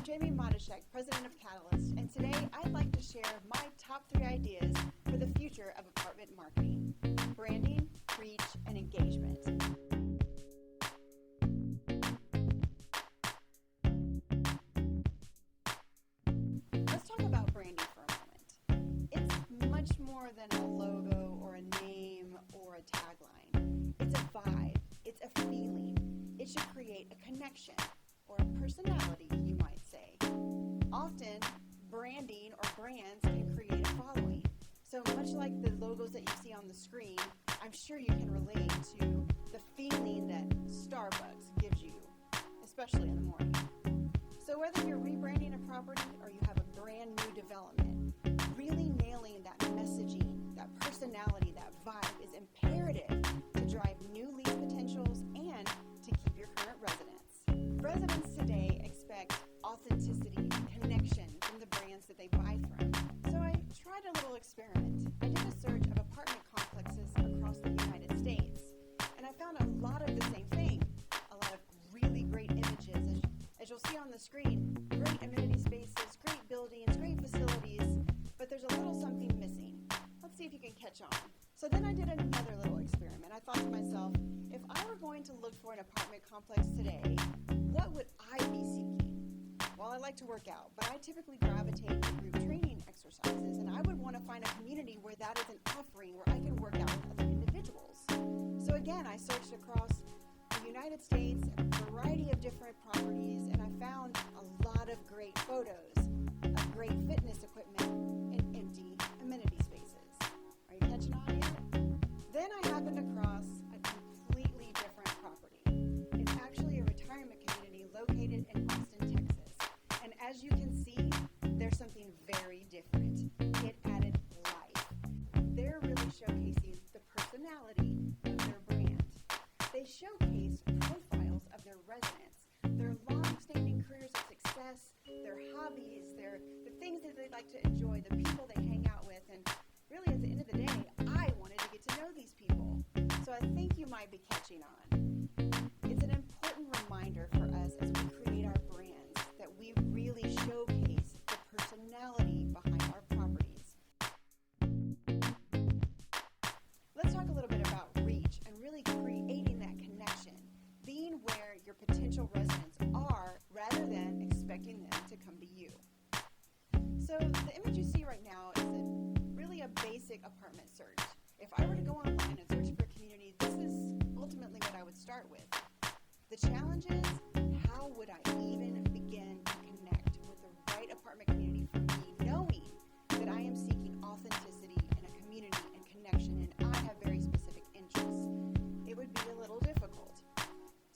Jamie Modishek, President of Catalyst, and today I'd like to share my top 3 ideas for the future of apartment marketing: branding, reach, and engagement. Let's talk about branding for a moment. It's much more than a logo or a name or a tagline. It's a vibe, it's a feeling. It should create a connection or a personality, you might say. Often, branding or brands can create a following. So much like the logos that you see on the screen, I'm sure you can relate to the feeling that Starbucks gives you, especially in the morning. So whether you're rebranding a property or you have a brand new development, really nailing that messaging, that personality, that vibe is imperative to drive new lead potentials and to keep your current residents. Residents today expect authenticity and connection from the brands that they buy from. So I tried a little experiment. I did a search of apartment complexes across the United States, and I found a lot of the same thing. A lot of really great images, as you'll see on the screen. Great amenity spaces, great buildings, great facilities, but there's a little something missing. Let's see if you can catch on. So then I did another little experiment. I thought to myself, if I were going to look for an apartment complex today, what would I be seeking? Well, I like to work out, but I typically gravitate to group training exercises, and I would want to find a community where that is an offering, where I can work out with other individuals. So again, I searched across the United States, a variety of different properties, and I found a lot of great photos of great fitness equipment and empty amenity spaces. Are you catching on yet? Then I happened across a completely different property. It's actually a retirement community located in Austin, Texas. And as you can see, there's something very different. It added life. They're really showcasing the personality of their brand. They showcase profiles of their residents, their long-standing careers of success, their hobbies, the things that they like to enjoy, the people they hang out with, and really at the end of the day, I wanted to get to know these people. So I think you might be catching on. It's an important reminder for us as we create our brands that we really showcase the personality behind our properties. Let's talk a little bit about reach and really creating that connection, being where your potential residents are rather than expecting them to come to you. So the image you see right now is really a basic apartment search. If I were to go online and search for a community, this is ultimately what I would start with. The challenge is, how would I even begin to connect with the right apartment community for me, knowing that I am seeking authenticity in a community and connection, and I have very specific interests? It would be a little difficult.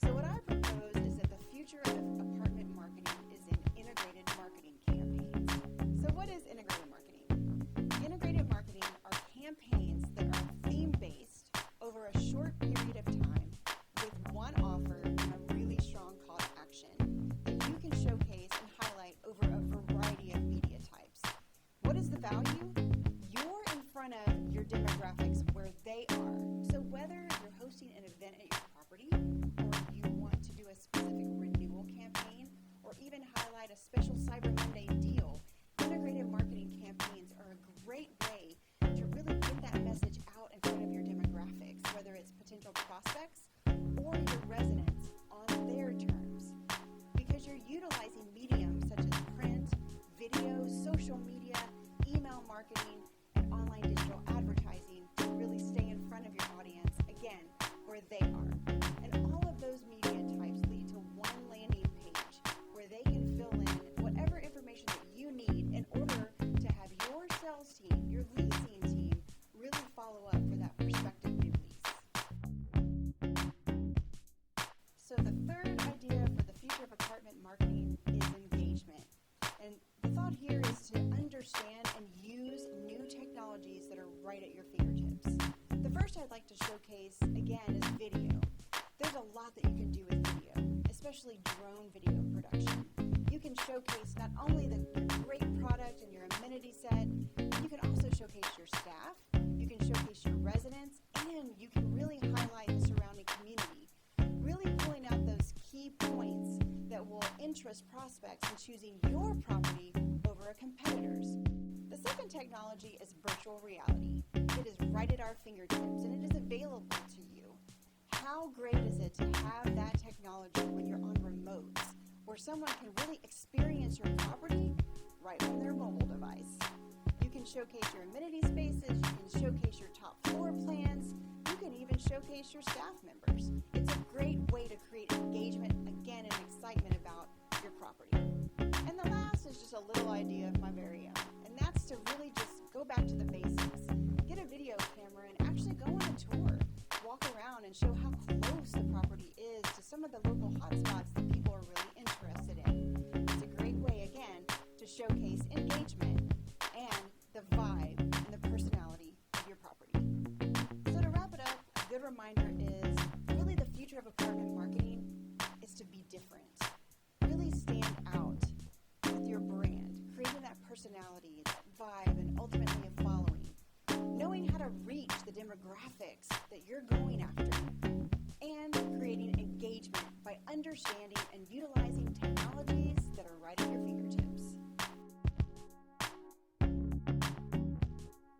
So what I propose is that the future of apartment marketing is in integrated marketing campaigns. So what is integrated marketing? Integrated marketing are campaigns that are theme-based over a short period of time with one offer and a really strong call to action that you can showcase and highlight over a variety of media types. What is the value? You're in front of your demographics where they are. So whether you're hosting an event at your property, or you want to do a specific renewal campaign, or even highlight a special Cyber Monday deal, integrated marketing campaigns are a great way to really get that message out in front of your demographics, whether it's potential prospects or your residents on their terms, because you're utilizing mediums such as print, video, social media, email marketing, and online digital advertising to really stay in front of your audience, again, where they are. And all of those media types lead to one landing page where they can fill in whatever information that you need in order to have your sales team, your leasing team, really follow up for that prospective new lease. So the third idea for the future of apartment marketing is engagement. And the thought here is to understand and use new technologies that are right at your fingertips. The first I'd like to showcase, again, is video. There's a lot that you can do with video, especially drone video production. You can showcase not only the great product and your amenity set, you can also showcase your staff, you can showcase your residents, and you can really highlight the surrounding community, really pulling out those key points that will interest prospects in choosing your property over a competitor's. The second technology is virtual reality. It is right at our fingertips and it is available to you. How great is it to have that technology when you're on remotes, where someone can really experience your property right from their mobile device? You can showcase your amenity spaces, you can showcase your top floor plans, you can even showcase your staff members. It's a great way to create engagement, again, and excitement about your property. And the last is just a little idea of my very own, and that's to really just go back to the basics. Get a video camera and actually go on a tour. Walk around and show how close the property is to some of the local hotspots that people are really interested in. It's a great way, again, to showcase engagement and the vibe and the personality of your property. So to wrap it up, a good reminder is really the future of apartment marketing is to be different. Really stand out with your brand, creating that personality, that vibe, and ultimately a following. Knowing how to reach the demographics that you're going after, and creating engagement by understanding